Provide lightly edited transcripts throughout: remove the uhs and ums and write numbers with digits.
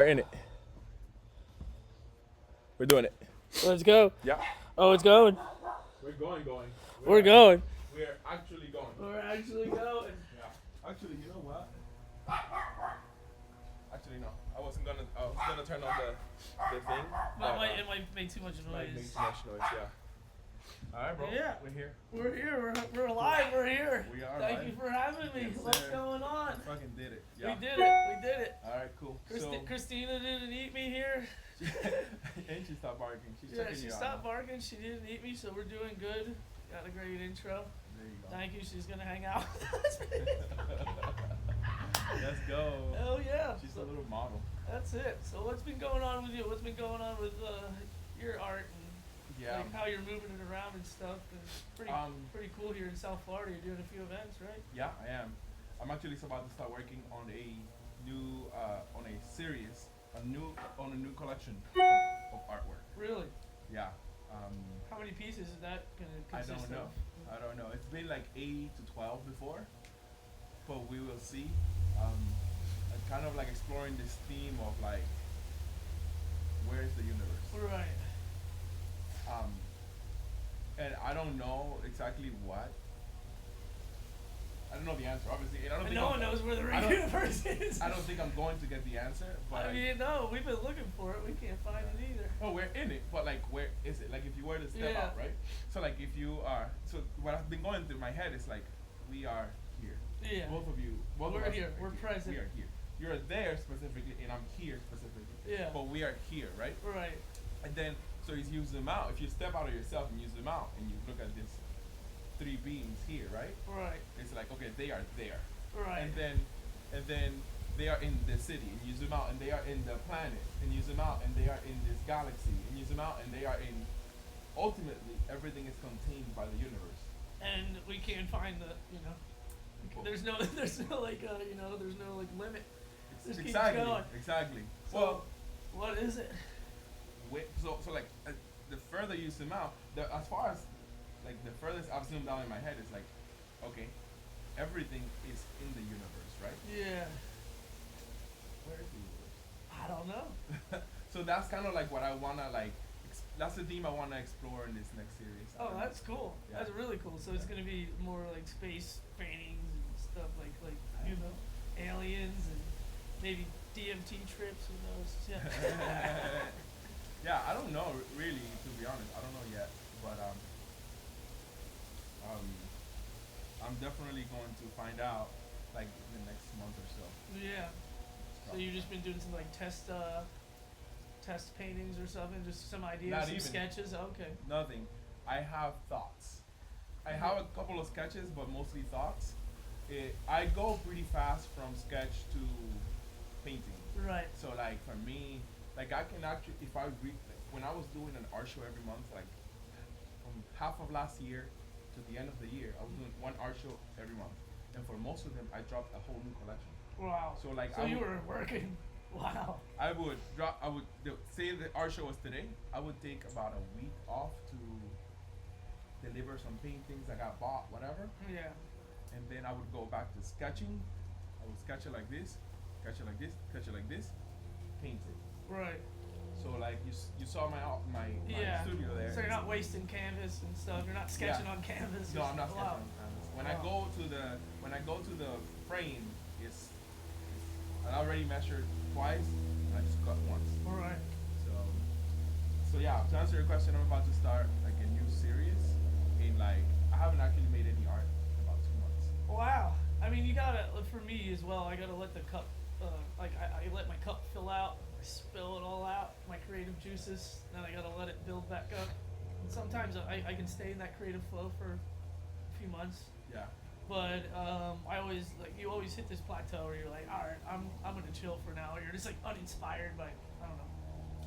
We're in it. We're doing it. Let's go. Yeah. Oh, it's going. We're going. We're going. We're actually going. We're actually going. Yeah. Actually, you know what? Actually, no. I was gonna turn on the thing. It might make too much Might make noise. too much noise. Yeah. All right, bro. Yeah. We're here. We're here. We're alive. We're here. We are Thank live. you for having me. Yes, What's sir. going on? Fucking did it. Yeah. We did it. All right, cool. Christina didn't eat me here. And she stopped barking. She's Yeah, checking she you stopped out. barking. She didn't eat me, so we're doing good. Got a great intro. There you go. Thank you. She's gonna hang out with us. Let's go. Hell yeah. She's a little model. That's it. So what's been going on with you? What's been going on with your art and Yeah. like how you're moving it around and stuff? It's pretty cool here in South Florida. You're doing a few events, right? Yeah, I am. I'm actually about to start working on a new on a series, a new collection of artwork. Really? Yeah. How many pieces is that gonna I consist don't know. of? I don't know. It's been like 8 to 12 before, but we will see. I'm kind of like exploring this theme of like, where is the universe? Right. And I don't know exactly what. I don't know the answer, obviously. And I don't think No one knows where the real universe is. I don't think I'm going to get the answer, but I mean, no, we've been looking for it. We can't find it either. oh, we're in it, but like, where is it? Like, if you were to step Yeah. out, right? So, like, if you are, so what I've been going through my head is like, we are here. Yeah. Both of you, both We're of us here. are We're present. We are here. You're there specifically, and I'm here specifically. Yeah. But we are here, right? Right. And then, so if you zoom out, if you step out of yourself and you zoom out and you look at this three beings here, right? Right. It's like, okay, they are there. Right. And then they are in the city, and you zoom out and they are in the planet, and you zoom out and they are in this galaxy, and you zoom out and they are in, ultimately, everything is contained by the universe. And we can't find the, there's no like, there's no like limit. Just keeps Exactly, going. exactly. So, Well, what is it? so like, the further you zoom out, as far as, like, the furthest I've zoomed out in my head is like, okay, everything is in the universe, right? Yeah. Where is the universe? I don't know. So that's kind of like what I wanna like. That's the theme I wanna explore in this next series. Oh, that's cool. Yeah. That's really cool. So it's gonna be more like space paintings and stuff like aliens and maybe DMT trips. Who knows? Yeah. Yeah, I don't know really, to be honest. I don't know yet, but I'm definitely going to find out like in the next month or so. Yeah. So you've just been doing some like test paintings or something, just some ideas, Not some even. sketches. Okay. Nothing. I have thoughts. I have a couple of sketches, but mostly thoughts. I go pretty fast from sketch to painting. Right. So like for me, like I can actually, if I read, like, when I was doing an art show every month, like from half of last year to the end of the year, I was doing one art show every month, and for most of them, I dropped a whole new collection. Wow. So like, So you were working. Wow. I would say the art show was today. I would take about a week off to deliver some paintings I got bought, whatever, Yeah. and then I would go back to sketching. I would sketch it like this, sketch it like this, sketch it like this, paint it. Right. So like you saw my Yeah. studio there. So you're not wasting canvas and stuff. You're not sketching Yeah. on canvas. No, or I'm not something. sketching on canvas. When I Wow. go to the frame, I already measured twice, and I just cut once. All right. So yeah, to answer your question, I'm about to start like a new series. I haven't actually made any art in about 2 months. Wow. I mean, you gotta, for me as well, I gotta let the cup, I let my cup fill out, I spill it all out, my creative juices, then I gotta let it build back up. And sometimes I can stay in that creative flow for a few months, Yeah. but you always hit this plateau where you're like, all right, I'm gonna chill for now. Or you're just like uninspired by, I don't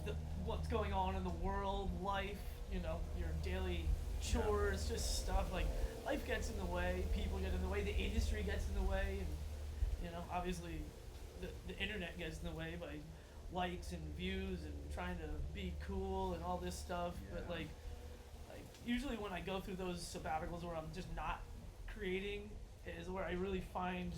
know, what's going on in the world, life, your daily chores, just stuff like life gets in the way, people get in the way, the industry gets in the way, and obviously the internet gets in the way by likes and views and trying to be cool and all this stuff. Yeah. But like usually when I go through those sabbaticals where I'm just not creating is where I really find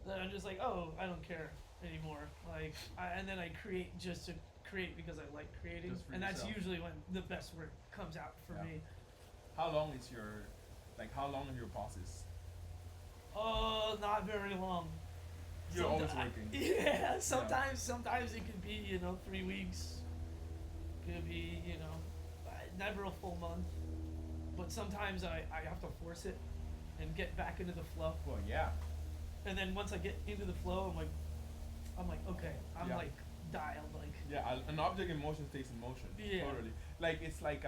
that I'm just like, oh, I don't care. anymore. Like, and then I create just to create because I like creating, Just for and that's yourself. usually when the best work comes out for Yeah. me. How long is your, like, how long are your process? Not very long. You're always working. Yeah, sometimes it could be 3 weeks. Could be never a full month, but sometimes I have to force it and get back into the flow. Well, yeah. And then once I get into the flow, I'm like okay, I'm Yeah. like dialed like Yeah, an object in motion stays in motion. Yeah. Totally. Like it's like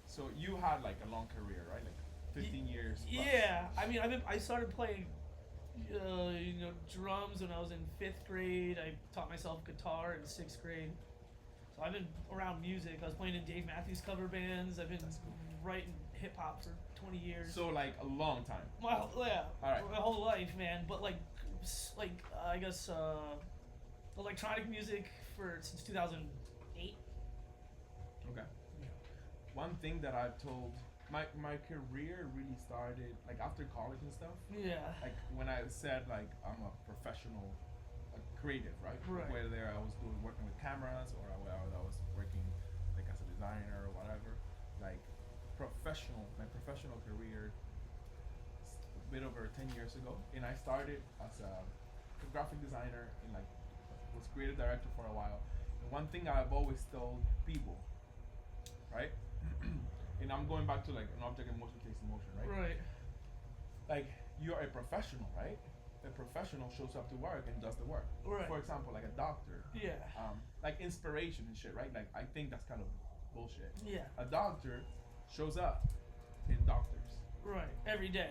so you had like a long career, right? Like 15 years. Plus. Yeah, I mean I started playing drums when I was in 5th grade. I taught myself guitar in 6th grade. So I've been around music. I was playing in Dave Matthews cover bands. I've been That's cool. writing hip hop for 20 years. So like a long time. My whole Alright. my whole life, man. But I guess electronic music since 2008. Okay. One thing that I've told my career really started like after college and stuff. Yeah. Like when I said like I'm a professional creative, right? Right. Whether I was working with cameras or I was working like as a designer or whatever. Like my professional career a bit over 10 years ago, and I started as a graphic designer and like was creative director for a while. And one thing I've always told people, right? And I'm going back to like an object in motion takes in motion, right? Right. Like you're a professional, right? A professional shows up to work and does the work. Right. For example, like a doctor. Yeah. Like inspiration and shit, right? Like I think that's kind of bullshit. Yeah. A doctor shows up in doctors. Right. Every day.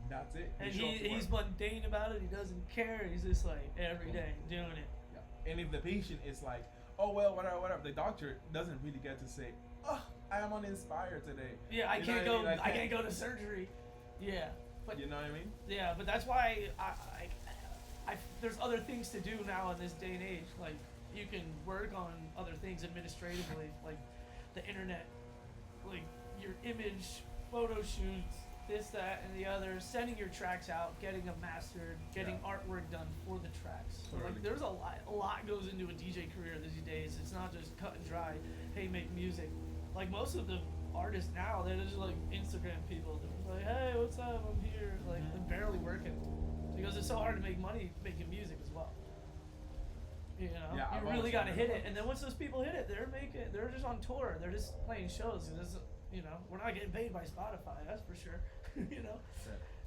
That's it. And show up to he's work. mundane about it. He doesn't care. He's just like every day doing it. Yeah. And if the patient is like, oh well, whatever, the doctor doesn't really get to say, oh, I am uninspired today. Yeah, I You know can't what go. I mean? I can't go to surgery. Yeah, but You know what I mean? yeah, but that's why there's other things to do now in this day and age. Like you can work on other things administratively, like the internet, like your image, photo shoots, this, that, and the other, sending your tracks out, getting them mastered, getting artwork done for the tracks. So Totally. like there's a lot goes into a DJ career these days. It's not just cut and dry. Hey, make music. Like most of the artists now, they're just like Instagram people. They're like, hey, what's up? I'm here. Like they're barely working because it's so hard to make money making music as well. You know, Yeah, I've you really always got to wondered hit about it, and then once those people hit it, they're just on tour. They're just playing shows. We're not getting paid by Spotify. That's for sure. You know.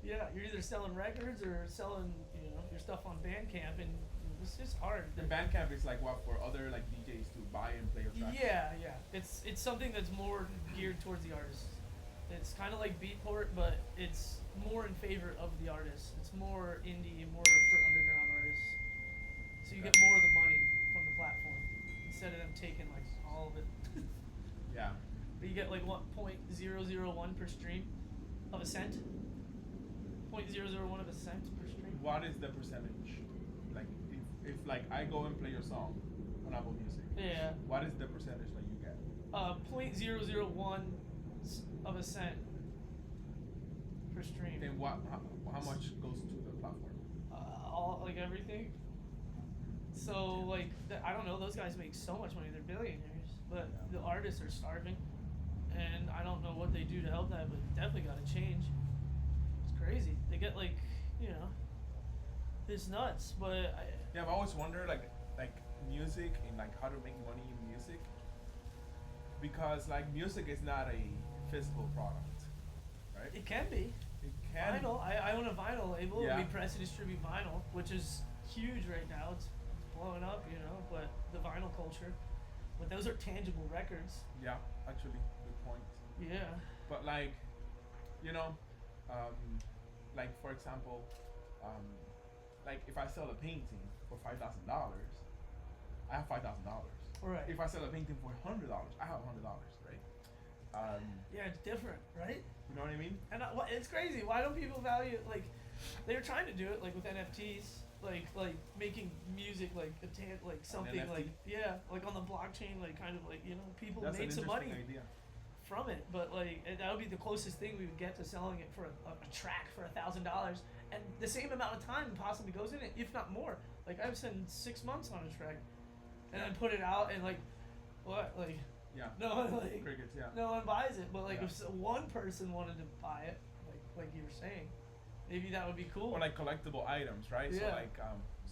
Yeah, you're either selling records or selling, your stuff on Bandcamp, and it's just hard. The Bandcamp is like what for other like DJs to buy and play your tracks. Yeah. It's something that's more geared towards the artist. It's kind of like Beatport, but it's more in favor of the artist. It's more indie, more for underground artists. So you get more of the money from the platform instead of them taking like all of it. Yeah. But you get like what 0.001 per stream of a cent. 0.001 of a cent per stream. What is the percentage? Like if like I go and play your song on Apple Music. Yeah. What is the percentage that you get? 0.001 of a cent per stream. Then how much goes to the platform? All like everything. So like I don't know. Those guys make so much money. They're billionaires, but the artists are starving, and I don't know what they do to help that. But definitely got to change. It's crazy. They get like it's nuts. But Yeah, I've always wondered like music and like how to make money in music, because like music is not a physical product, right? it can be. It can. Vinyl. I own a vinyl label. Yeah. We press and distribute vinyl, which is huge right now. It's blowing up, but the vinyl culture. But those are tangible records. Yeah, actually, good point. Yeah. But like, like for example, like if I sell a painting for $5,000, I have $5,000. Right. If I sell a painting for $100, I have $100, right? Yeah, it's different, right? You know what I mean? And it's crazy. Why don't people value it? Like, they're trying to do it like with NFTs, like making music like something NFT? like like on the blockchain, like kind of like people That's made an some money interesting idea. from it, but like that would be the closest thing we would get to selling it for a track for $1,000, and the same amount of time possibly goes in it, if not more. Like I've spent 6 months on a track, and then put it out, and like, what, like, Yeah. no one like, Crickets. Yeah. no one buys it. But like, Yeah. if one person wanted to buy it, like you were saying, maybe that would be cool. Or like collectible items, right? Yeah.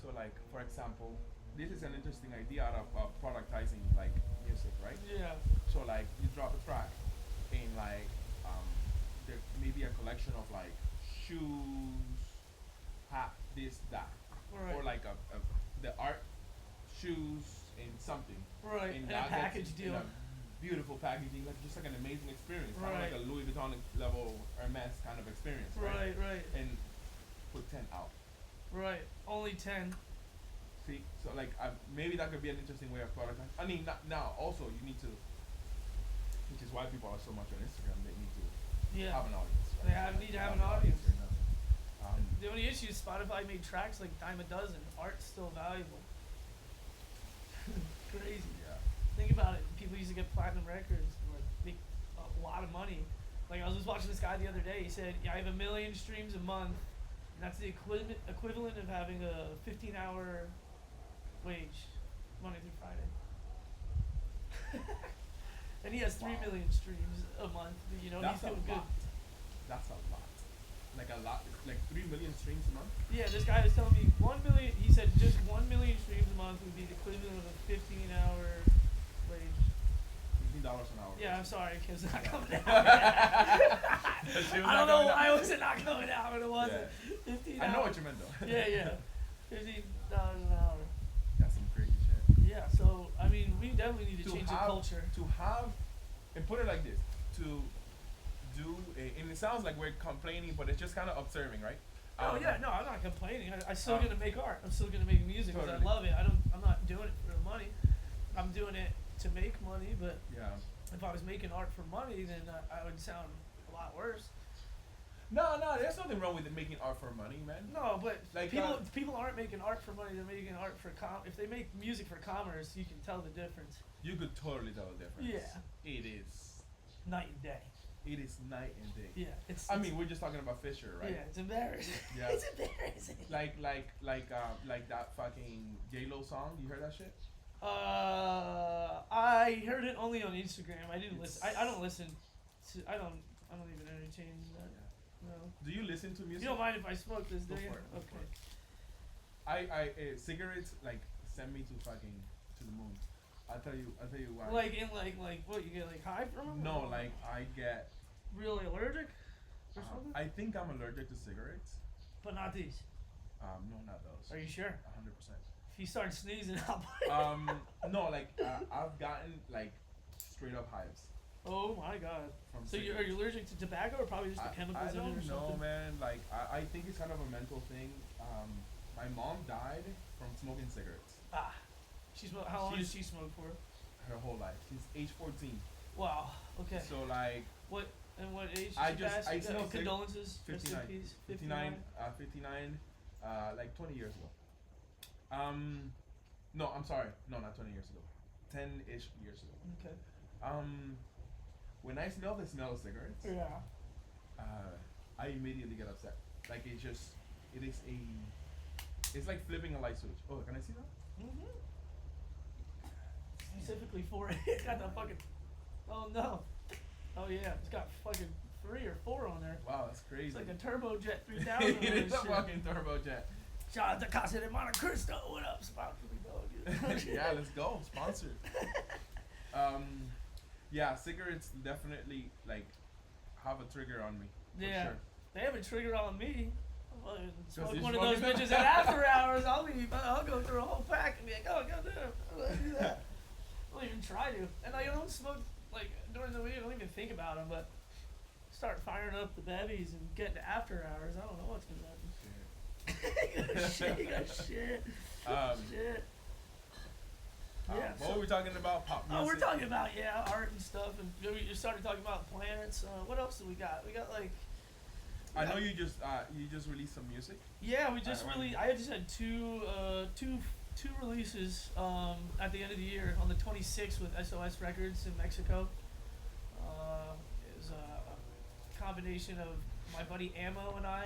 So like for example, this is an interesting idea out of productizing like music, right? Yeah. So like you drop a track, and like there may be a collection of like shoes, hat, this, that, Right. or like the art, shoes, and something. Right. And a that package gets in deal. a beautiful packaging, like just like an amazing experience, kind of Right. like a Louis Vuitton level Hermes kind of experience, Right. Right. And put 10 out. Right. Only 10. See, so like maybe that could be an interesting way of productizing. I mean, now also you need to, which is why people are so much on Instagram. They need to Yeah. have an audience. They need to have an audience. right now. The only issue is Spotify made tracks like dime a dozen. Art's still valuable. Crazy. Yeah. Think about it. People used to get platinum records, like make a lot of money. Like I was just watching this guy the other day. He said, "Yeah, I have 1 million streams a month, and that's the equivalent of having a 15-hour wage, Monday through Friday." And he has 3 Wow. million streams a month. You know, That's he's a doing good. lot. That's a lot. Like a lot. Like 3 million streams a month. Yeah, this guy was telling me 1 million. He said just 1 million streams a month would be the equivalent of a 15-hour wage. $15 an hour. Yeah, I'm sorry, because it's not coming out. That shit was I not don't know coming why out. was it not coming out, but it wasn't. 15 I know hours. what you meant though. Yeah. $15 an hour. That's some crazy shit. Yeah, so I mean, we definitely need to To change have- the culture. To have, and put it like this, to do, and it sounds like we're complaining, but it's just kind of observing, right? Oh yeah, no, I'm not complaining. I'm still um, gonna make art. I'm still gonna make music because Totally. I love it. I'm not doing it for the money. I'm doing it to make money. But Yeah. if I was making art for money, then I would sound a lot worse. No, there's nothing wrong with it making art for money, man. No, but Like, people aren't making art for money. They're making art for If they make music for commerce, you can tell the difference. You could totally tell the difference. Yeah. It is. Night and day. It is night and day. Yeah, it's. I mean, we're just talking about Fisher, right? Yeah, it's embarrassing. Yeah. It's embarrassing. Like that fucking J-Lo song. You heard that shit? I heard it only on Instagram. I didn't It's- listen. I don't listen. I don't even entertain that. Yeah. No. Do you listen to music? You don't mind if I smoke this, do Go you? for it, go Okay. for it. Cigarettes like send me to fucking to the moon. I'll tell you why. Like what? You get like high from them? No, like I get. Really allergic or something? I think I'm allergic to cigarettes. But not these. No, not those. Are you sure? 100%. If you start sneezing, I'll put it. No, like I've gotten like straight up hives Oh my god. from So are cigarettes. you allergic to tobacco or probably just the chemicals I in it or don't know, something? man. Like I think it's kind of a mental thing. My mom died from smoking cigarettes Ah. How long did She's- she smoke for? her whole life. She's age 14. Wow. Okay. So like What age did I she just- pass? I You got smoked cig- condolences. Rest in 59. peace. 59, like 20 years ago. No, I'm sorry. No, not 20 years ago. 10-ish years ago. Okay. When I smell the smell of cigarettes, Yeah. I immediately get upset. Like it's like flipping a light switch. Oh, can I see that? Mhm. Specifically for it. It's got the fucking. Oh no. Oh yeah. It's got fucking 3 or 4 on there. Wow, that's crazy. It's like a turbojet 3000. It is a shit. fucking turbojet. Shout out to Casa de Monte Cristo. What up, sponsor me, dog? Yeah, let's go. Sponsored. Yeah, cigarettes definitely like have a trigger on me. For Yeah. Sure. They have a trigger on me. I'll fucking smoke you one of those smoking bitches them? at after hours. I'll go through a whole pack and be like, oh goddamn, I'll do that. I don't even try to, and I don't smoke like during the week. I don't even think about them, but start firing up the bevies and get to after hours. I don't know what's gonna happen. Shit, you got shit. Shit. Yeah. What were we talking about? Pop music. Oh, we're talking about art and stuff, and you started talking about planets. What else do we got? We got like. I know you just released some music. Yeah, we just Alright. I just had two releases at the end of the year on the 26th with SOS Records in Mexico. It was a combination of my buddy Ammo and I.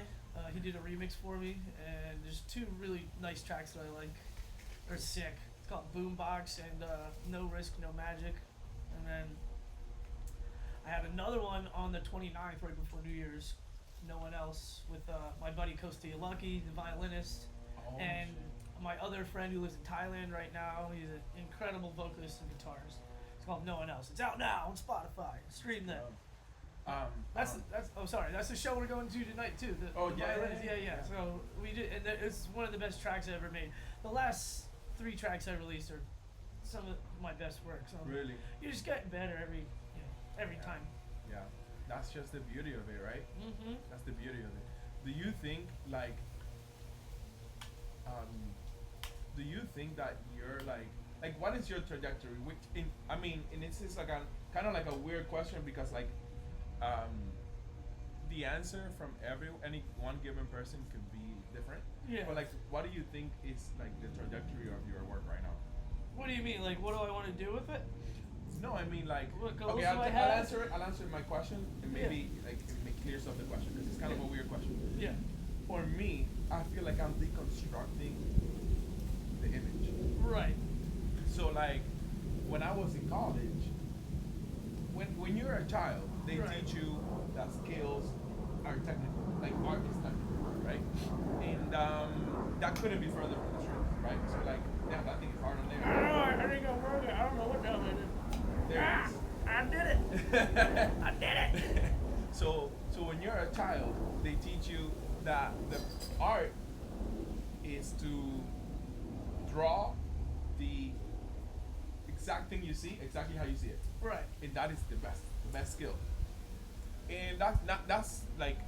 He did a remix for me, and there's two really nice tracks that I like. They're sick. It's called Boombox and No Risk, No Magic. And then I had another one on the 29th, right before New Year's. No One Else with my buddy Kostia Lucky, the violinist, Oh, and shit. my other friend who lives in Thailand right now. He's an incredible vocalist and guitarist. It's called No One Else. It's out now on Spotify. Stream that. That's oh sorry, that's the show we're going to tonight too. The yeah, violinist. yeah, yeah. So we did, and it's one of the best tracks I ever made. The last 3 tracks I released are some of my best work. So Really? you're just getting better every Yeah. time. Yeah, that's just the beauty of it, right? Mm-hmm. That's the beauty of it. Do you think um, do you think that you're like what is your trajectory? Which I mean, and this is like a kind of like a weird question because um, the answer from any one given person could be different. Yeah. But like, what do you think is like the trajectory of your work right now? What do you mean? Like, what do I want to do with it? No, I mean like. What goals Okay, do I I'll have? answer it. I'll answer my question and maybe like it clears up the question because it's kind of a weird question. Yeah. For me, I feel like I'm deconstructing the image. Right. So like, when I was in college, when you're a child, they Right. teach you that skills are technical, like art is technical, right? And that couldn't be further from the truth, right? So like, damn, that thing is hard on I there. don't know. I think I'm working. I don't know what the hell it is. There it is. I did it. I did it. So when you're a child, they teach you that the art is to draw the exact thing you see, exactly how you see it, Right. and that is the best skill. And that's like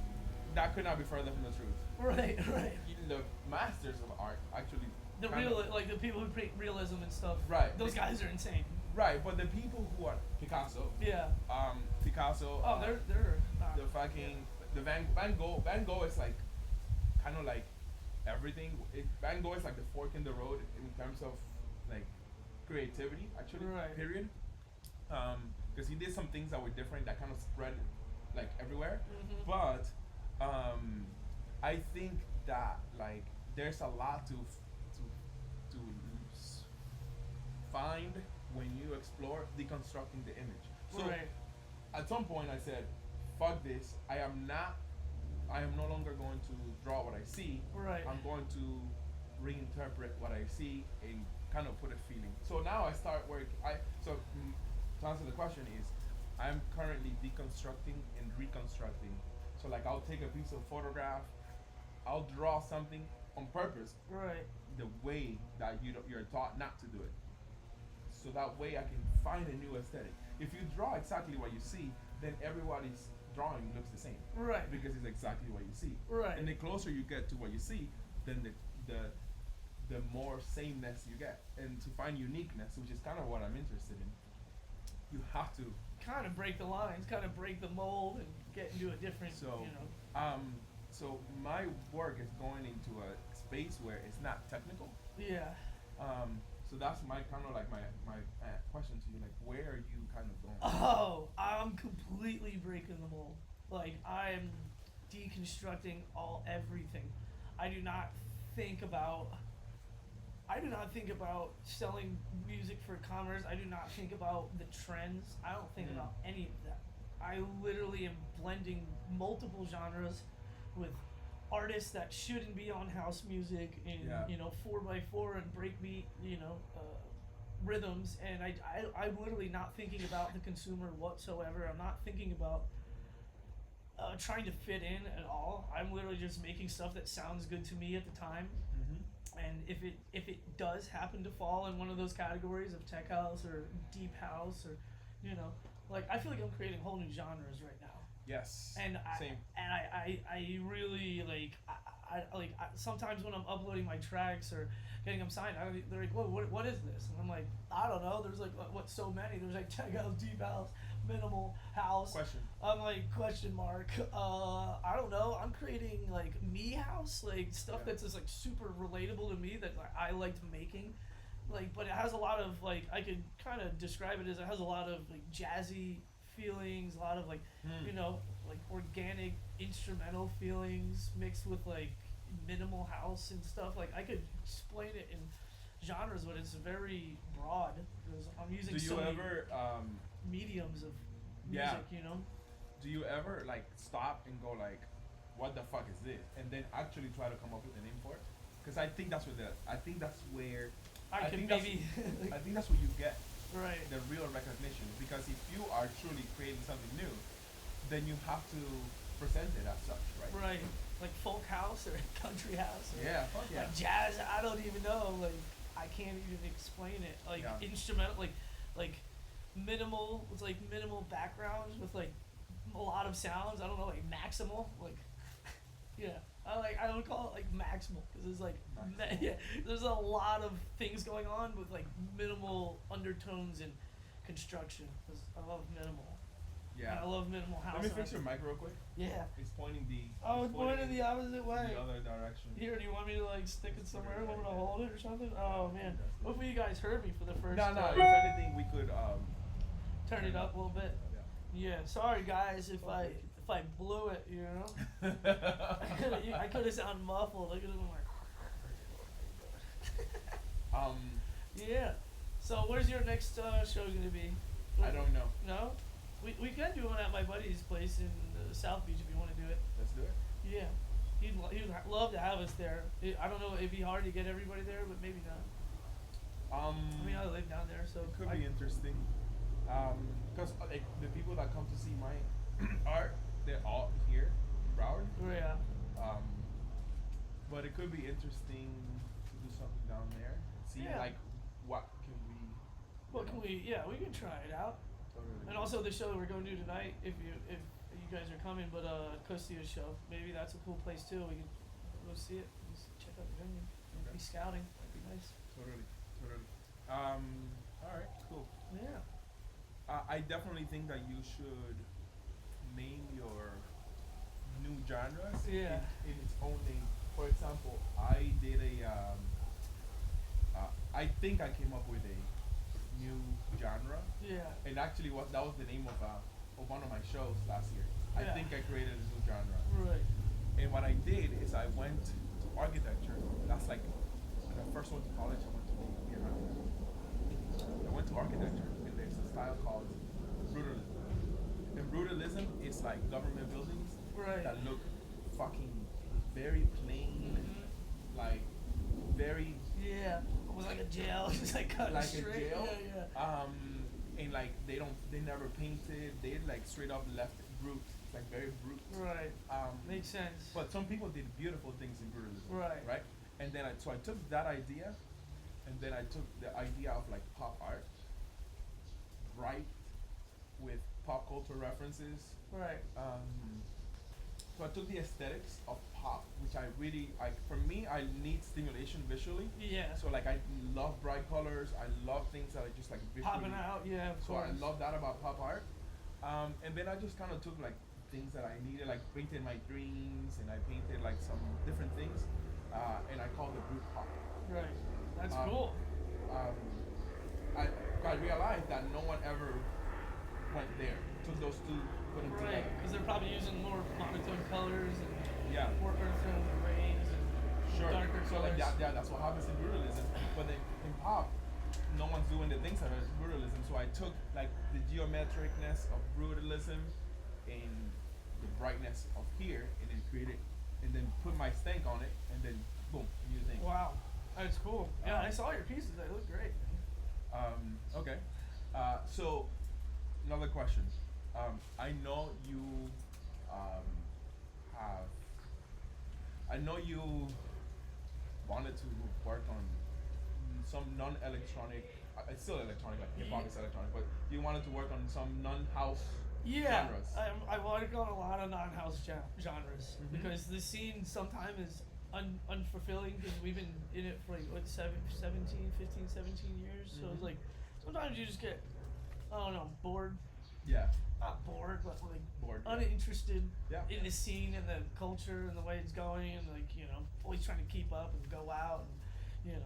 that could not be further from the truth. Right. Right. Even the masters of art actually The kind real, of- like the people who create realism and stuff. Right. Those guys are insane. right, but the people who are Picasso, Yeah. Picasso, Oh, they're not. the fucking the Van Gogh is like kind of like everything. Van Gogh is like the fork in the road in terms of like creativity, actually. Right. Period. Because he did some things that were different that kind of spread like everywhere. Mhm. But I think that like there's a lot to find when you explore deconstructing the image. So Right. at some point I said, fuck this, I am no longer going to draw what I see. Right. I'm going to reinterpret what I see and kind of put a feeling. So now I start work. To answer the question is, I'm currently deconstructing and reconstructing. So like I'll take a piece of photograph, I'll draw something on purpose, Right. the way that you're taught not to do it. So that way I can find a new aesthetic. If you draw exactly what you see, then everybody's drawing looks the same. Right. Because it's exactly what you see. Right. And the closer you get to what you see, then the more sameness you get. And to find uniqueness, which is kind of what I'm interested in, you have to. Kind of break the lines, kind of break the mold, and get into a different. So, so my work is going into a space where it's not technical. Yeah. So that's my kind of like my question to you, like where are you kind of going? Oh, I'm completely breaking the mold. Like I'm deconstructing everything. I do not think about selling music for commerce. I do not think about the trends. I don't think about any of that. I literally am blending multiple genres with artists that shouldn't be on house music and 4x4 and breakbeat, rhythms, and I'm literally not thinking about the consumer whatsoever. I'm not thinking about trying to fit in at all. I'm literally just making stuff that sounds good to me at the time. And if it does happen to fall in one of those categories of tech house or deep house or, like I feel like I'm creating whole new genres right now. Yes. And Same. I really sometimes when I'm uploading my tracks or getting them signed, they're like, what is this? And I'm like, I don't know. There's like so many. There's like tech house, deep house, minimal house. Question. I'm like question mark. I don't know. I'm creating like me house, like stuff that's just like super relatable to me that like, I liked making. Like, but it has a lot of like I could kind of describe it as it has a lot of like jazzy feelings, a lot of like like organic instrumental feelings mixed with like minimal house and stuff. Like I could explain it in genres, but it's very broad because I'm using Do so you many ever mediums of yeah. music. You know. Do you ever like stop and go like, what the fuck is this? And then actually try to come up with a name for it? Because I think that's I think that's where I can think that's, maybe. I think that's where you get Right. the real recognition. Because if you are truly creating something new, then you have to present it as such, right? Right. Like folk house or country house. Or Yeah, fuck yeah. like jazz. I don't even know. Like I can't even explain it. Like Yeah. instrumental. Like minimal. It's like minimal backgrounds with like a lot of sounds. I don't know. Like maximal. Like yeah. I would call it like maximal because it's like yeah. There's a lot of things going on with like minimal undertones and construction. Because I love minimal. Yeah. And I love minimal house. Let me fix your mic real quick. Yeah. It's pointing the. Oh, it's pointing the opposite way. The other direction. Here, do you want me to like stick it somewhere? Want me to hold it or something? Oh man, That's it. hopefully you guys heard me for the first. No, if anything, we could turn it up a little bit. Yeah. Yeah, sorry guys if I blew it, you know. I could have sounded muffled. I could have been like. Yeah. So where's your next show gonna be? I don't know. No. We can do one at my buddy's place in South Beach if you want to do it. Let's do it. Yeah. He'd love to have us there. I don't know. It'd be hard to get everybody there, but maybe not. I mean, I live down there, so it could be interesting. Because like the people that come to see my art, they're all here in Broward. Yeah. But it could be interesting to do something down there. See Yeah. like what can we. What can we? Yeah, we can try it out. Totally. And also the show that we're going to do tonight, if you guys are coming, but Costia's show, maybe that's a cool place too. We can go see it, just check out the venue, Okay. be scouting. That'd be nice. Totally. All right. Cool. Yeah. I definitely think that you should name your new genres Yeah. in its own name. For example, I did I think I came up with a new genre, Yeah. and actually that was the name of one of my shows last year. I Yeah. think I created a new genre. Right. And what I did is I went to architecture. That's like when I first went to college. I went to I went to architecture, and there's a style called brutalism. And brutalism is like government buildings Right. that look fucking very plain, like very Yeah. It was like a jail. It was like cut like straight. a jail. Yeah. And like they never painted. They like straight up left it brute. It's like very brute. Right. Makes sense. But some people did beautiful things in brutalism. Right. Right. And then so I took that idea, and then I took the idea of like pop art, bright, with pop culture references. Right. So I took the aesthetics of pop, which I really like. For me, I need stimulation visually. Yeah. So like I love bright colors. I love things that are just like visually Popping out. Yeah. Of So course. I love that about pop art. And then I just kind of took like things that I needed, like painted my dreams, and I painted like some different things, and I called it brute pop. Right. That's Um, cool. I realized that no one ever went there. Took those two, put them Right. together. Because they're probably using more monotone colors and Yeah. more earth tones and rays and Sure. darker So colors. like that's what happens in brutalism. But then in pop, no one's doing the things that are brutalism. So I took like the geometricness of brutalism and the brightness of here, and then created, and then put my stank on it, and then boom, new thing. Wow. That's cool. Yeah, I Um, saw your pieces. They look great. Okay. So another question. I know you have. I know you wanted to work on some non-electronic. It's still electronic, like hip hop is electronic, but you wanted to work on some non-house Yeah, genres. I work on a lot of non-house genres Mhm. because the scene sometimes is unfulfilling because we've been in it for like what 17 years. So it's Mhm. like sometimes you just get I don't know bored, Yeah. not bored, but like Bored, yeah. uninterested Yeah. in the scene and the culture and the way it's going and like always trying to keep up and go out and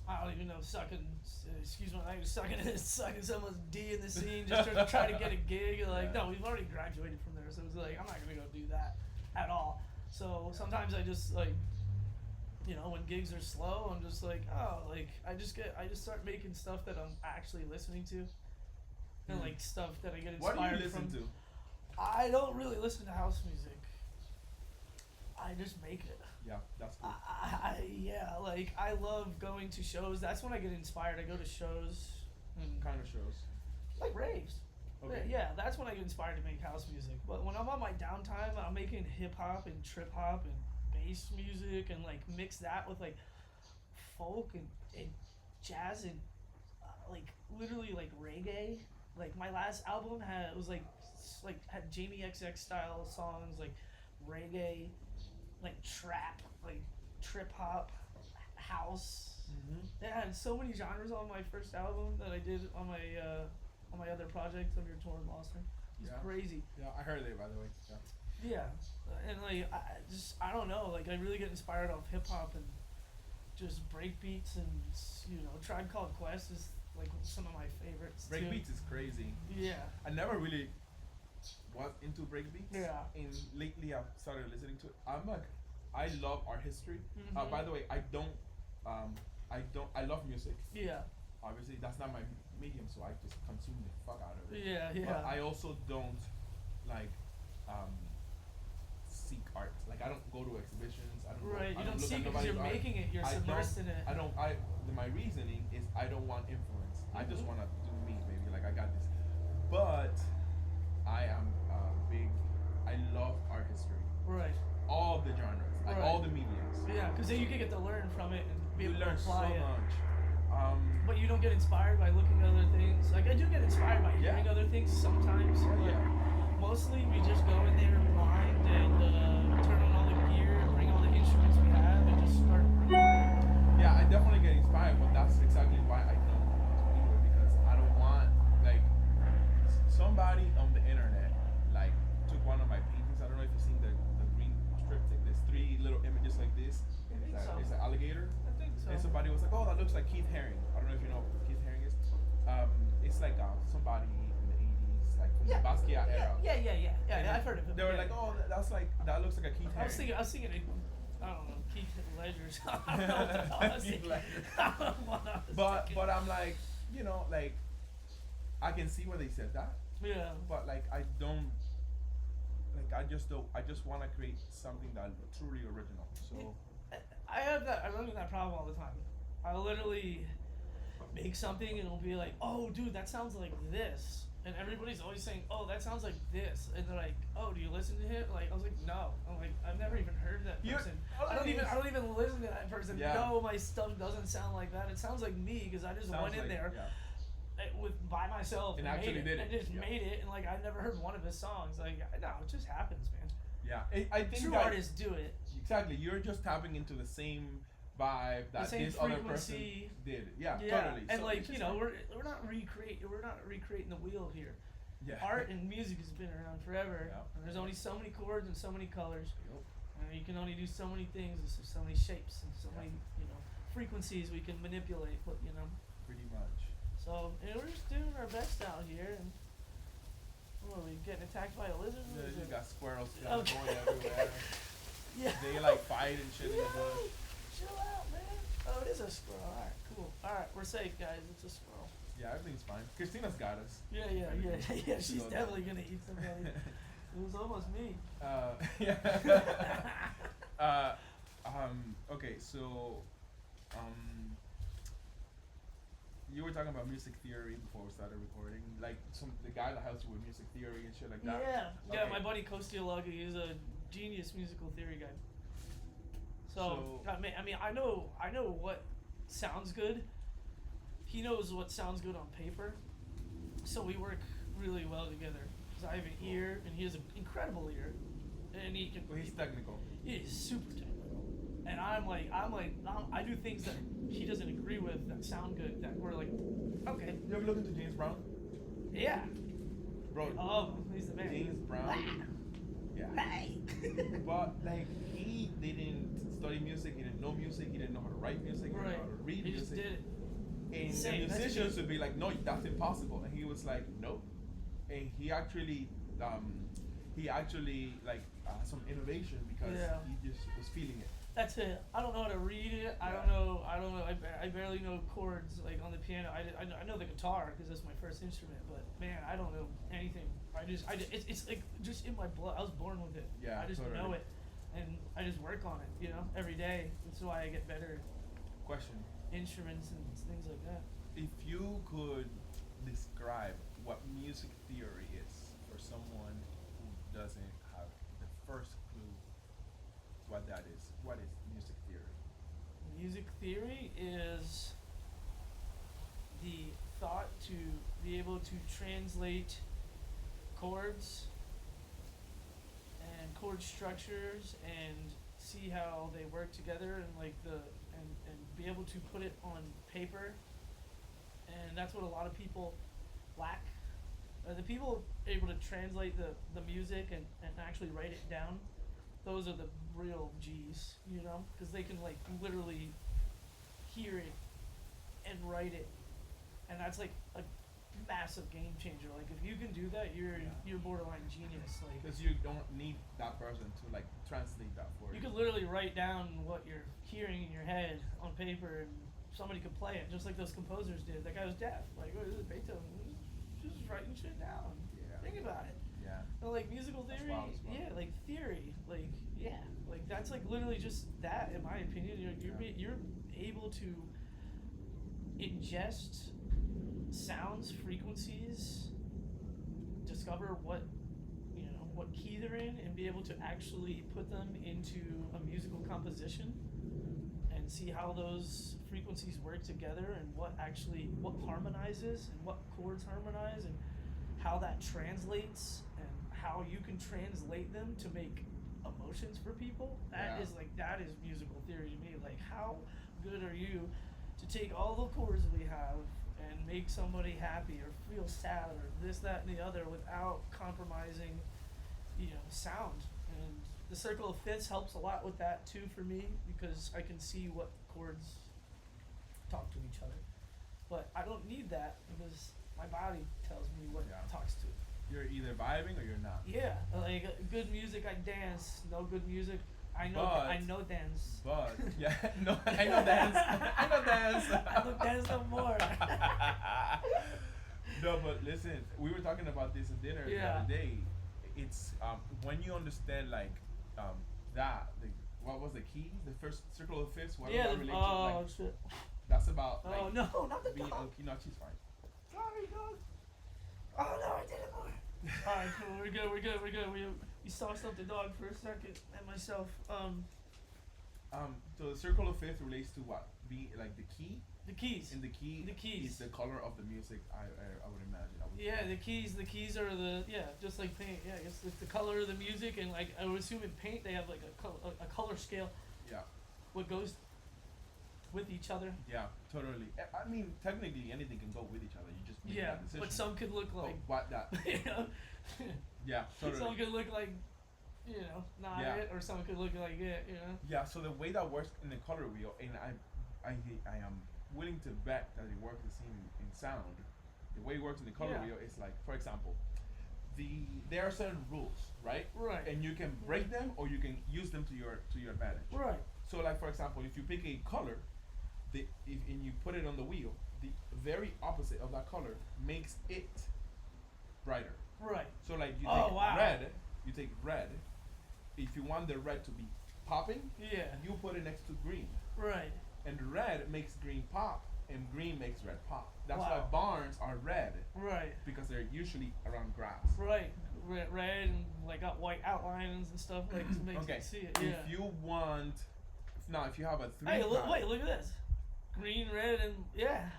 I don't even know excuse my language sucking someone's D in the scene just to try to get a gig like no we've already graduated from there there. So it was like I'm not gonna go do that at all. So sometimes I just like, you know, when gigs are slow, I'm just like, oh, like I just start making stuff that I'm actually listening to, and like stuff that I get inspired What do you listen from. to? I don't really listen to house music. I just make it. Yeah, that's cool. Yeah, like I love going to shows. That's when I get inspired. I go to shows and Kind of shows. like raves. Okay. Yeah, that's when I get inspired to make house music. But when I'm on my downtime, I'm making hip hop and trip hop and bass music and like mix that with like folk and jazz and like literally like reggae. Like my last album was like had Jamie XX style songs like reggae, like trap, like trip hop, house. Mm-hmm. It had so many genres on my first album that I did on my other project under Torin, Lawson. It's crazy. Yeah, I heard it by the way. Yeah. Yeah, and like I don't know, like I really get inspired off hip hop and just break beats and you know Tribe Called Quest is like some of my favorites. Break too. beats is crazy. Yeah. I never really was into break beats. Yeah. And lately I've started listening to it. I love art history. Mhm. By the way, I love music. Yeah. Obviously, that's not my medium, so I just consume the fuck out of it. Yeah. Yeah. But I also don't like seek art. Like I don't go to exhibitions. I don't. Right. I You don't look see at it because nobody's you're art. making it. You're submersed in it. I don't. My reasoning is I don't want influence. I just Mhm. want to do me, baby. Like I got this. But I am big. I love art history. Right. All the genres, like Right. all the mediums. Yeah, because then you can get to learn from it and be You able to learn so apply it. much. But you don't get inspired by looking at other things. Like I do get inspired by Yeah. hearing other things sometimes. Yeah, But yeah. mostly we just go in there blind and turn on all the gear, bring all the instruments we have, and just start recording. Yeah, I definitely get inspired, but that's exactly why I don't either, because I don't want like somebody on the internet like took one of my paintings. I don't know if you've seen the green triptych. There's three little images like this, and I think so. it's an alligator. I think so. And somebody was like, "Oh, that looks like Keith Haring." I don't know if you know who Keith Haring is. It's like somebody in the '80s, like from the Basquiat era. Yeah, I've heard of it. They were Yeah. like, "Oh, that looks like a Keith Haring." I was thinking, I don't know, Keith Ledger's. I don't know what the hell I was Keith thinking. Ledger. I don't know what I was But thinking. but I'm like, you know, like I can see where they said that, Yeah. but like I don't. Like I just don't. I just want to create something that truly original. So I have that. I run into that problem all the time. I literally make something and it'll be like, "Oh, dude, that sounds like this," and everybody's always saying, "Oh, that sounds like this," and they're like, "Oh, do you listen to him?" Like I was like, "No." I'm like, I've never even heard that You're- person. all I it don't even is- listen to that person. Yeah. No, my stuff doesn't sound like that. It sounds like me because I just sounds went in like- there yeah. by myself And and actually made did it. and just Yeah. made it, and like I never heard one of his songs. Like no, it just happens, man. Yeah, I think True that artists do it. exactly. You're just tapping into the same vibe that same this other person frequency. did. Yeah, Yeah, totally. and So like it's you just know, we're not recreating the wheel here. yeah. Art and music has been around forever. Yeah. And there's only so many chords and so many colors. Yup. And you can only do so many things and so many shapes and so Yeah. many, you know, frequencies we can manipulate, but you know. Pretty much. So we're just doing our best out here and what are we getting attacked by a lizard? What Yeah, is you it? got squirrels Okay. going everywhere. Yeah. They like fight and shit in the Yo, bush. chill out, man. Oh, it is a squirrel. Alright, cool. Alright, we're safe, guys. It's a squirrel. Yeah, everything's fine. Christina's got us. Yeah. She's Go definitely down. gonna eat somebody. It was almost me. Yeah. Okay, so, you were talking about music theory before we started recording, like the guy that helps you with music theory and shit like that. Yeah, Okay. my buddy Kostiolagi is a genius musical theory guy. So I know what sounds good. He knows what sounds good on paper. So we work really well together. Cause I have an ear and he has an incredible ear, and he can. Well, he's technical. He is super technical, and I do things that he doesn't agree with that sound good. That we're like, okay, You ever look into James Brown? yeah. Bro, Oh, he's the man. James Brown. Yeah. Hey. But like he didn't study music, he didn't know music, he didn't know how to write music, he didn't know how to read He music. just did it. And Insane. the That's musicians good. would be like, no, that's impossible. And he was like, nope. And he actually, he actually like some innovation because Yeah. he just was feeling it. That's it. I don't know how to read it. I don't Yeah. know. I don't know. I barely know chords like on the piano. I know the guitar because that's my first instrument. But man, I don't know anything. It's like just in my blood. I was born with it. Yeah, I just totally. know it, and I just work on it. You know, every day. That's why I get better Question: instruments and things like that. if you could describe what music theory is for someone who doesn't have the first clue what that is, what is music theory? Music theory is the thought to be able to translate chords and chord structures and see how they work together and like and be able to put it on paper, and that's what a lot of people lack. The people able to translate the music and actually write it down, those are the real G's, you know, because they can like literally hear it and write it, and that's like a massive game changer. Like if you can do that, you're borderline genius. Like Because you don't need that person to like translate that for you. you could literally write down what you're hearing in your head on paper, and somebody could play it, just like those composers did. That guy was deaf. Like, oh, this is Beethoven. He's just writing shit down. Yeah. Think about it. Yeah. And like musical That's theory, wild as well. yeah, like theory, like yeah, like that's like literally just that. In my opinion, you're able to ingest sounds, frequencies, discover what key they're in, and be able to actually put them into a musical composition and see how those frequencies work together and what harmonizes and what chords harmonize and how that translates and how you can translate them to make emotions for people. That is musical theory to me. Like, how good are you to take all the chords we have and make somebody happy or feel sad or this, that, and the other without compromising, sound. And the circle of fifths helps a lot with that too for me, because I can see what chords talk to each other. But I don't need that because my body tells me what talks to it. You're either vibing or you're not. Yeah, like good music, I dance. No good music, I know dance. But yeah, no, I know dance. I know dance. I don't dance no more. No, but listen, we were talking about this at dinner the other day. It's when you understand like what was the key? The first circle of fifths. What Yeah. about relation? Like, Shit. that's about like Oh no, not the being dog. no, she's fine. Sorry, dog. Oh no, I did it more. Alright, cool. We're good. We sauced up the dog for a second and myself. So the circle of fifths relates to what? Be like the key. The keys. And the keys is the color of the music. I would imagine. Yeah, the keys are just like paint. Yeah, it's like the color of the music, and like I would assume in paint they have like a color scale. Yeah. What goes with each other. Yeah, totally. I mean, technically anything can go with each other. You just make that decision. But some could look like what that. Yeah, totally. Some could look like, not it, or some could look like it, Yeah, so the way that works in the color wheel, and I am willing to bet that it works the same in sound. The way it works in the color wheel is like, for example, there are certain rules, right? Right. And you can break them or you can use them to your advantage. Right. So like, for example, if you pick a color, and you put it on the wheel, the very opposite of that color makes it brighter. Right. So like you take red. If you want the red to be popping, you put it next to green. Right. And red makes green pop, and green makes red pop. That's why barns are red. Right. Because they're usually around grass. Right. Red and like got white outlines and stuff like to make you see it. Yeah. If you have a three. Hey, look at this. Green, red, and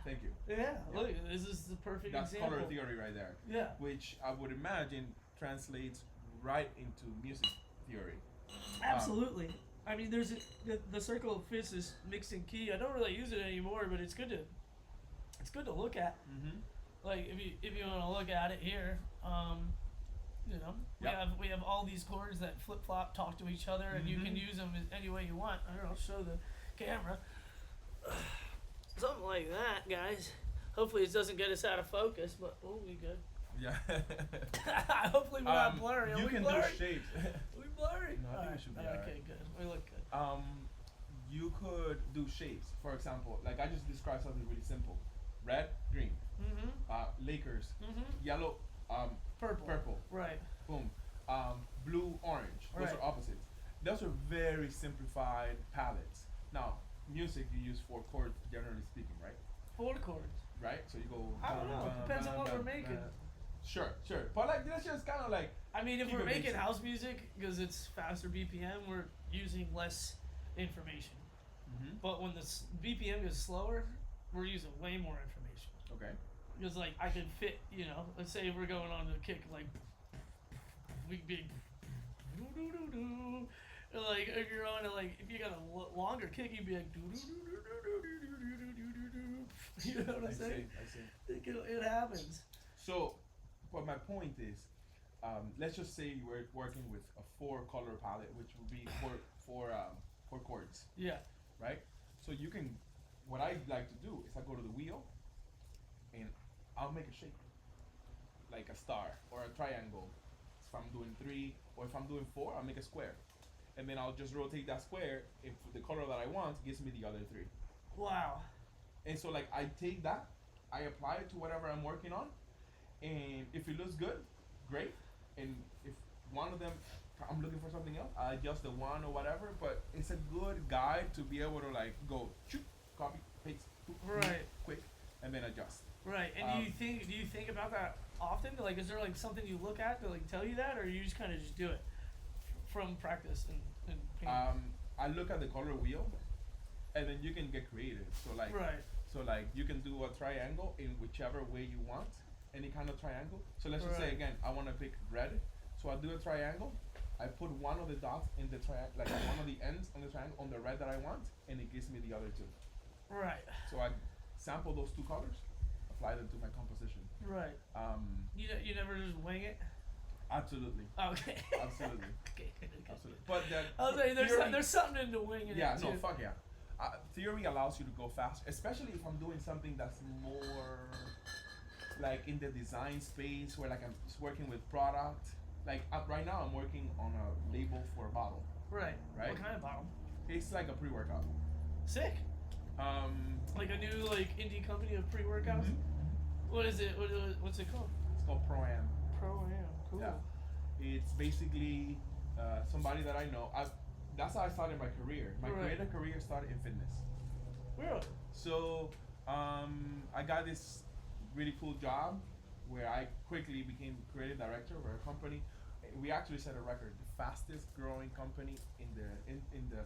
Thank you. Yeah. Look, this is the perfect example. That's color theory right there. Yeah. Which I would imagine translates right into music theory. Absolutely. I mean, there's the circle of fifths is mixed in key. I don't really use it anymore, but it's good to look at. Mm-hmm. Like if you want to look at it here, we have all these chords that flip flop, talk to each other, and you can use them any way you want. I'll show the camera. Something like that, guys. Hopefully it doesn't get us out of focus, but we'll be good. Yeah. Hopefully we're not blurry. Are You we can blurry? do shapes. Are we blurry? No, I think we should be Okay, alright. good. We look good. You could do shapes. For example, like I just described something really simple: red, green. Mm-hmm. Lakers, Mm-hmm. yellow, Purple. purple. Right. Boom. Blue, orange. Those Right. are opposites. Those are very simplified palettes. Now, music you use 4 chords, generally speaking, right? 4 chords. Right. So you go. I don't know. Depends on what we're making. Sure, sure. But like that's just kind of like. I mean, if Keep we're it making basic. house music because it's faster BPM, we're using less information. Mm-hmm. But when the BPM is slower, we're using way more information. Okay. Because like I could fit, let's say we're going on the kick like big like if you're on if you got a longer kick, you'd be like you know what I'm saying? I see. It happens. So, but my point is, let's just say you were working with a 4-color palette, which would be four chords, Yeah. right? So you can, what I like to do is I go to the wheel, and I'll make a shape, like a star or a triangle. If I'm doing 3 or if I'm doing 4, I'll make a square, and then I'll just rotate that square. If the color that I want gives me the other 3, Wow. and so like I take that, I apply it to whatever I'm working on, and if it looks good, great. And if one of them, I'm looking for something else, I adjust the one or whatever. But it's a good guide to be able to like go shoot, copy, paste, Right. quick, and then adjust. Right. And do you think about that often? Like, is there like something you look at to like tell you that, or you just kind of just do it from practice and painting? I look at the color wheel, and then you can get creative. So like, Right. so like you can do a triangle in whichever way you want, any kind of triangle. So let's just say Right. again, I want to pick red. So I do a triangle. I put one of the dots in the triangle, like one of the ends on the triangle on the red that I want, and it gives me the other 2. Right. So I sample those 2 colors, apply them to my composition. Right. You never just wing it. Absolutely. Okay. Absolutely. Okay. Absolutely. But that I was like, theory- there's something into winging yeah, it no, too. fuck yeah. Theory allows you to go fast, especially if I'm doing something that's more like in the design space where like I'm just working with product. Like right now I'm working on a label for a bottle. Right. Right. What kind of bottle? It's like a pre-workout. Sick. Like a new indie company of pre-workouts. Mhm. What is it? What's it called? It's called Pro-Am. Pro-Am. Cool. Yeah. It's basically somebody that I know. That's how I started my career. My Right. creative career started in fitness. Really? So I got this really cool job where I quickly became creative director for a company. We actually set a record, the fastest growing company in the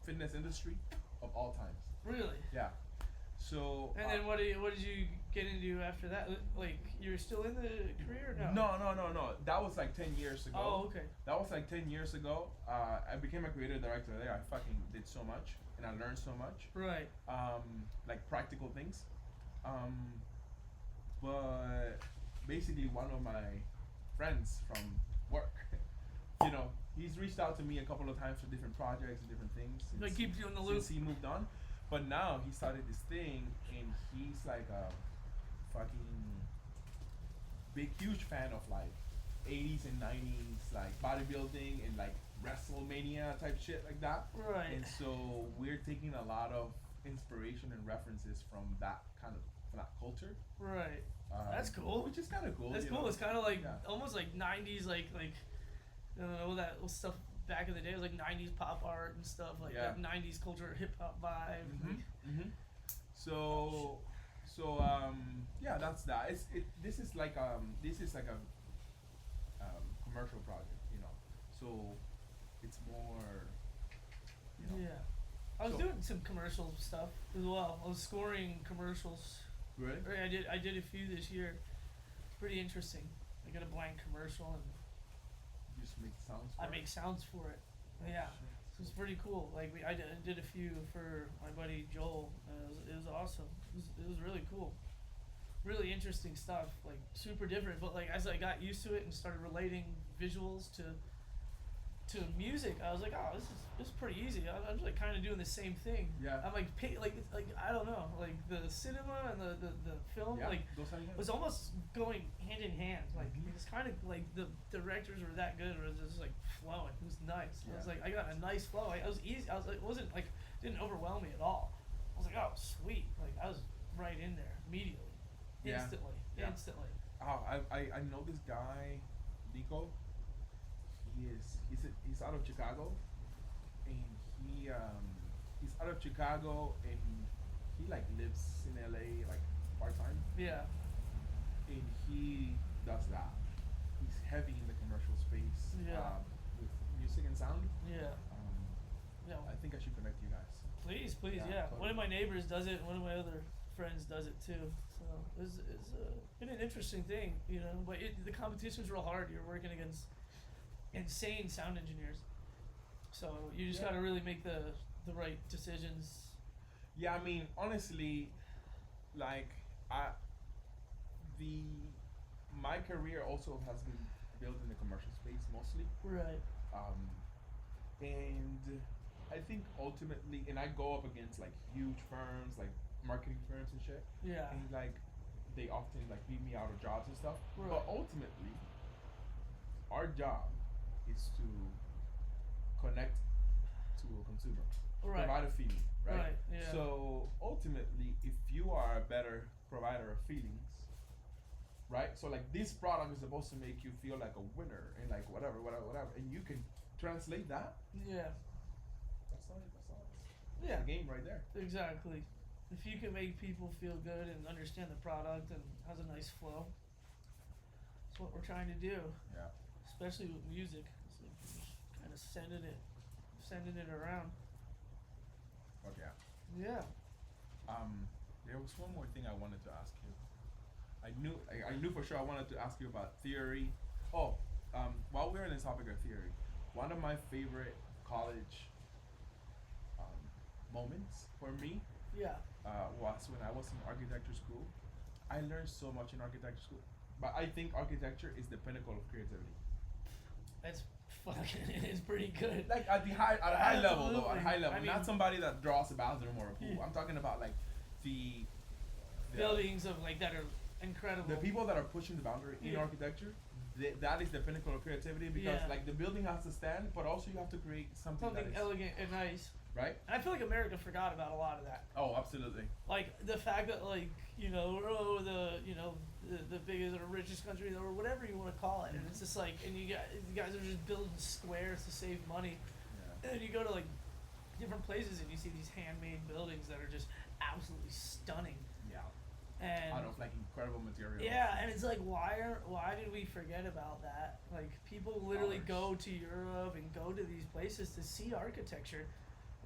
fitness industry of all times. Really? Yeah. So And then what did you get into after that? Like you were still in the career? Or no. No. That was like 10 years ago. Oh, okay. That was like 10 years ago. I became a creative director there. I fucking did so much and I learned so much. Right. Like practical things. But basically one of my friends from work, he's reached out to me a couple of times for different projects and different things. Like keeps you in the loop. Since he moved on. But now he started this thing and he's like a fucking huge fan of like 80s and 90s like bodybuilding and like WrestleMania type shit like that. Right. And so we're taking a lot of inspiration and references from that from that culture. Right. That's cool. Which is kind of cool. That's cool. It's kind of like Yeah. almost like 90s, like I don't know that stuff back in the day. It was like 90s pop art and stuff, like Yeah. that 90s culture, hip hop vibe. Mhm. Mhm. So yeah, that's that. This is like a commercial project, So it's more. Yeah. I was So- doing some commercial stuff as well. I was scoring commercials. Really? Or I did a few this year. Pretty interesting. I got a blank commercial and You just make sounds. I for make it? sounds for it. Yeah. So it's pretty cool. Like I did a few for my buddy Joel. It was awesome. It was really cool. Really interesting stuff. Like super different. But like as I got used to it and started relating visuals to to music, I was like, oh, this is pretty easy. I'm just like kind of doing the same thing. Yeah. I'm like like I don't know, like the cinema and the film Yeah, like those are was almost going hand in hand. Like Mhm. it's kind of like the directors were that good. It was just like flowing. It was nice. I was Yeah. like, I got a nice flow. I was easy. I was like, it wasn't like didn't overwhelm me at all. I was like, oh sweet. Like I was right in there immediately, Yeah. instantly, Yeah. instantly. Oh, I know this guy, Nico. He's out of Chicago, and he's out of Chicago, and he like lives in LA like part time, Yeah, and he does that. He's heavy in the commercial space, Yeah. with music and sound. yeah, yeah. I think I should connect you guys. Please, Yeah, yeah. totally. One of my neighbors does it. One of my other friends does it too. So it's been an interesting thing, you know. But the competition's real hard. You're working against insane sound engineers, so you just Yeah. gotta really make the right decisions. Yeah, I mean, honestly, like I, the my career also has been built in the commercial space mostly, Right. and I think ultimately, and I go up against like huge firms, like marketing firms and shit, Yeah. and like they often like beat me out of jobs and stuff. Right. But ultimately, our job is to connect to a consumer, Right. provide a feeling, right? Right, yeah. So ultimately, if you are a better provider of feelings, right? So like this product is supposed to make you feel like a winner and like whatever, and you can translate that. Yeah. That's all. That's Yeah. the game right there. Exactly. If you can make people feel good and understand the product and has a nice flow, that's what we're trying to do. Yeah. Especially with music. It's like just kind of sending it around. Fuck yeah. Yeah. There was one more thing I wanted to ask you. I knew for sure I wanted to ask you about theory. Oh, while we're on the topic of theory, one of my favorite college moments for me Yeah. was when I was in architecture school. I learned so much in architecture school, but I think architecture is the pinnacle of creativity. That's fucking. It's pretty good. Like at a high level though, at a high Absolutely. level, I mean- not somebody that draws a bathroom or a pool. Yeah. I'm talking about like the Buildings of like that are incredible. the people that are pushing the boundary in Yeah. architecture. That is the pinnacle of creativity because Yeah. like the building has to stand, but also you have to create something Something that is elegant and nice. right. And I feel like America forgot about a lot of that. Oh, absolutely. Like the fact that like you know oh the biggest or richest country or whatever you want to call it, and it's just like and you guys are just building squares to save money, Yeah. and then you go to like different places and you see these handmade buildings that are just absolutely stunning, Yeah. and Out of like incredible materials. yeah, and it's like why did we forget about that? Like people literally go Dollars. to Europe and go to these places to see architecture.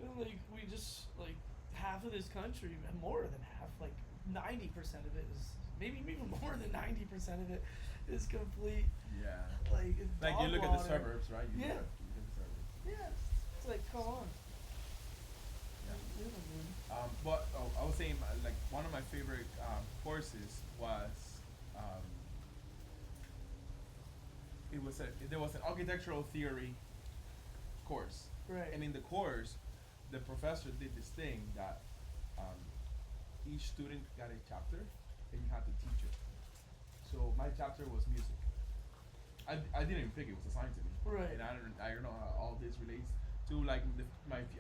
And like we just like half of this country, and more than half, like 90% of it is maybe even more than 90% of it is complete Yeah. like Like dog you look at the water. suburbs, right? You Yeah. look at the suburbs. Yeah, it's like come on. Yeah. Yeah, dude. But I was saying like one of my favorite courses was there was an architectural theory course, Right. and in the course, the professor did this thing that each student got a chapter, and you had to teach it. So my chapter was music. I didn't even pick it; it was assigned to me. Right. And I don't know how all this relates to like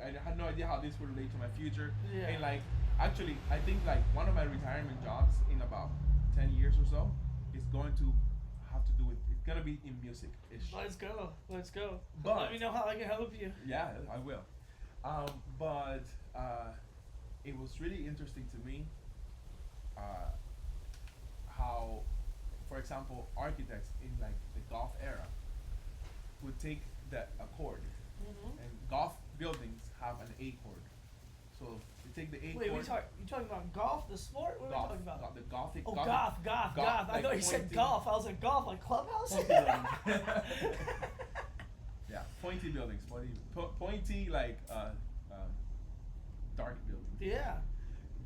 I had no idea how this would relate to my future. Yeah. And like actually, I think like one of my retirement jobs in about 10 years or so is going to have to do with it's gonna be in music ish. Let's go. Let's go. But- Let me know how I can help you. Yeah, I will. But it was really interesting to me how, for example, architects in like the Goth era would take a chord, Mm-hmm. and Goth buildings have an A chord. So they take the A Wait, chord. you talking about golf, the sport? What are we talking about? The Gothic. Oh, Gothic, goth. goth, I like thought you said pointy- golf. I was like, golf, like clubhouse? Pointy buildings. Yeah, pointy buildings, pointy like dark buildings. Yeah,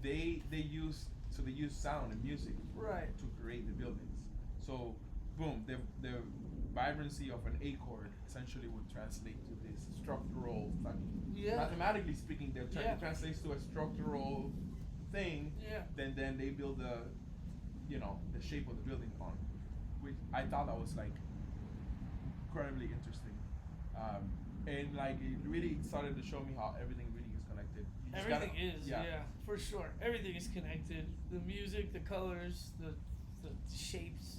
They use sound and music right. to create the buildings. So boom, the vibrancy of an A chord essentially would translate to this structural, like Yeah. mathematically speaking, Yeah. it translates to a structural thing. Yeah. Then they build the shape of the building on, which I thought that was like incredibly interesting. And like it really started to show me how everything really is connected. You just Everything gotta- is, yeah, for sure. Everything is connected. The music, the colors, the shapes,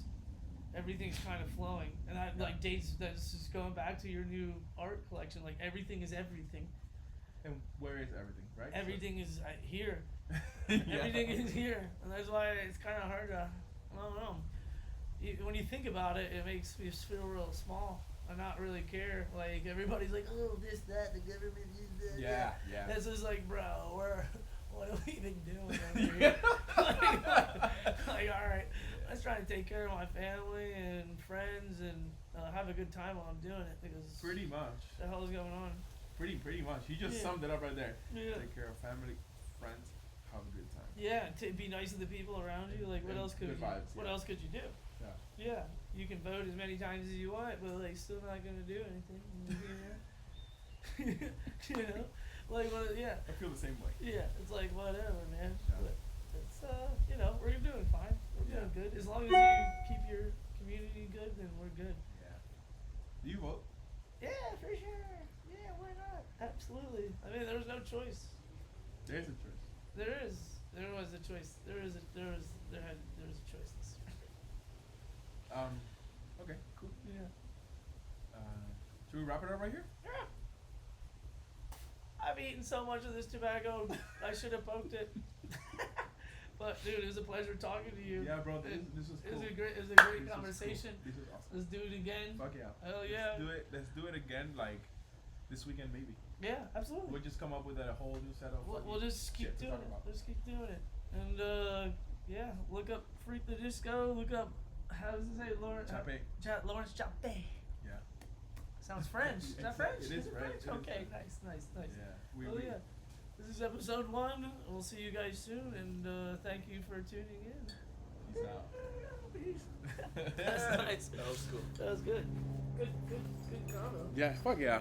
everything's kind of flowing. And that like dates. That's just going back to your new art collection. Like everything is everything. And where is everything, right? Everything is here. Yeah. Everything is here, and that's why it's kind of hard to. I don't know. When you think about it, it makes me feel real small. I not really care. Like everybody's like, oh, this, that, the government is that. Yeah. That's just like, bro, what are we even doing over here? like, all right, let's try to take care of my family and friends and have a good time while I'm doing it because Pretty much. the hell is going on? Pretty much. You just Yeah. summed it up right there. Yeah. Take care of family, friends, have a good time. Yeah, to be nice to the people around you. Like, what And else could good you? vibes, What yeah. else could you do? Yeah. Yeah, you can vote as many times as you want, but like still not gonna do anything. You know, like what? Yeah, I feel the same way. yeah. It's like whatever, man. Yeah. But it's we're doing fine. We're doing Yeah. good as long as you keep your community good, then we're good. Yeah. Do you vote? Yeah, for sure. Yeah, why not? Absolutely. I mean, there was no choice. There's a choice. There is. There was a choice. There was a choice this year. Okay, cool. Yeah. Should we wrap it up right here? Yeah. I've eaten so much of this tobacco, I should have poked it. But dude, it was a pleasure talking to you. Yeah, bro. This was It cool. was a great This conversation. Was cool. This was awesome. Let's do it again. Fuck yeah. Hell yeah. Let's do it again, like this weekend maybe. Yeah, absolutely. We'll just come up with a whole new set of. We'll just keep shit to doing talk it. about. Let's keep doing it. And yeah, look up Freak the Disco. Look up, how does it say, Lawrence? Chappe. Lawrence Chappe. Yeah. Sounds French. Is that French? It is French. It is Okay, French. nice. Yeah. Oh yeah. This is episode 1. We'll see you guys soon, and thank you for tuning in. Peace out. Peace. That's nice. That was cool. That was good. Good combo. Yeah. Fuck yeah.